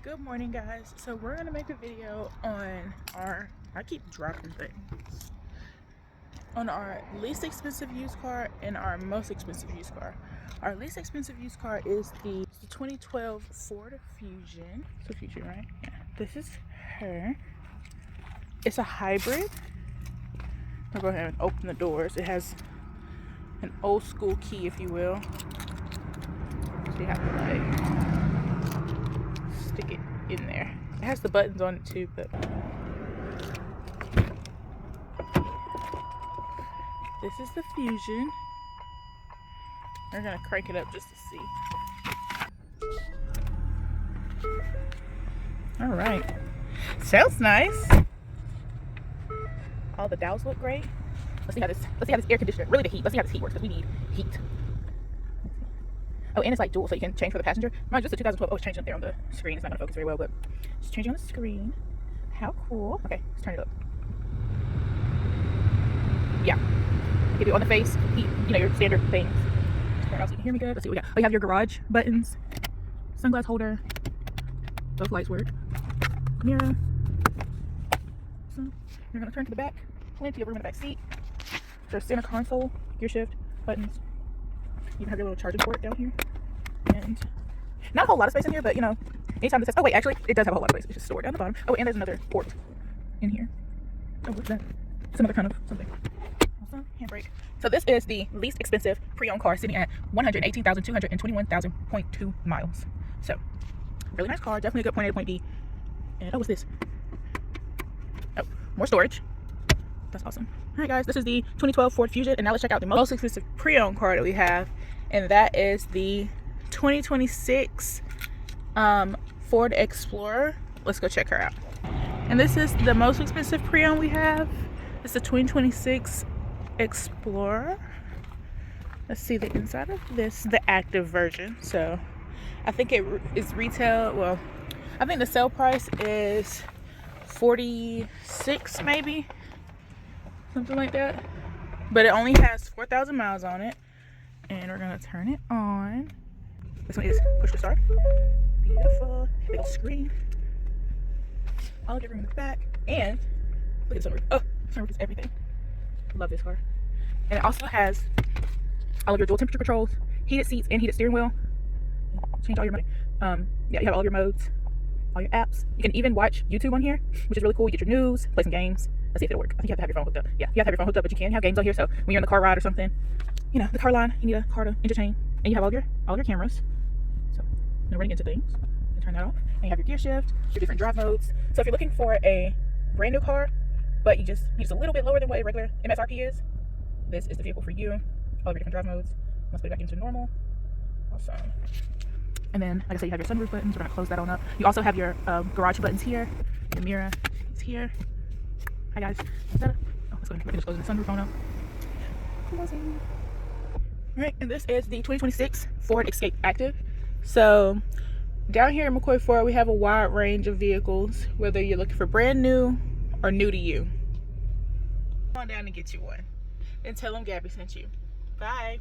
Good morning, guys. So we're gonna make a video on I keep dropping things, on our least expensive used car and our most expensive used car. Our least expensive used car is the 2012 Ford Fusion. It's a Fusion, right? Yeah. This is her. It's a hybrid. I'll go ahead and open the doors. It has an old school key, if you will. So you have to stick it in there. It has the buttons on it too, but this is the Fusion. We're gonna crank it up just to see. All right, sounds nice. All the dials look great. Let's see how this air conditioner, really the heat. Let's see how this heat works because we need heat. Oh, and it's like dual, so you can change for the passenger. Mine's just a 2012. Oh, it's changing up there on the screen. It's not gonna focus very well, but it's changing on the screen. How cool. Okay, let's turn it up. Yeah. You do on the face, you know, your standard things. Turn it off so you can hear me good. Let's see what we got. Oh, you have your garage buttons, sunglass holder. Those lights work. Mirror. So you're gonna turn to the back. Plenty of room in the back seat. There's center console, gear shift, buttons. You can have your little charging port down here. And not a whole lot of space in here, but you know, anytime this says, oh wait, actually, it does have a whole lot of space. It's just stored down the bottom. Oh, and there's another port in here. Oh, what's that? Some other kind of something. Awesome. Handbrake. So this is the least expensive pre-owned car, sitting at 118,221,000.2 miles. So, really nice car. Definitely a good point A to point B. And oh, what's this? Oh, more storage. That's awesome. All right, guys, this is the 2012 Ford Fusion, and now let's check out the most expensive pre-owned car that we have, and that is the 2026 Ford Explorer. Let's go check her out. And this is the most expensive pre-owned we have. It's the 2026 Explorer. Let's see the inside of this, the active version. So I think it is retail. Well, I think the sale price is $46 maybe. Something like that, but it only has 4,000 miles on it, and we're gonna turn it on. This one is push to start. Beautiful, big screen, all of the room in the back, and look at the sunroof. Oh, sunroof is everything. Love this car. And it also has all of your dual temperature controls, heated seats, and heated steering wheel. Change all your money. Yeah, you have all your modes, all your apps. You can even watch YouTube on here, which is really cool. You get your news, play some games. Let's see if it'll work. I think you have to have your phone hooked up. Yeah, you have to have your phone hooked up, but you can have games on here. So when you're in the car ride or something, you know, the car line, you need a car to entertain, and you have all your cameras. So no running into things. You turn that off, and you have your gear shift, your different drive modes. So if you're looking for a brand new car, but you just a little bit lower than what a regular MSRP is, this is the vehicle for you. All of your different drive modes. Let's put it back into normal. Awesome. And then, like I said, you have your sunroof buttons. We're gonna close that on up. You also have your garage buttons here. Your mirror is here. Hi guys. Oh, let's go ahead and just close the sunroof on up. Closing. Alright, and this is the 2026 Ford Escape Active. So down here in McCoy Ford, we have a wide range of vehicles, whether you're looking for brand new or new to you. Come on down and get you one. And tell them Gabby sent you. Bye.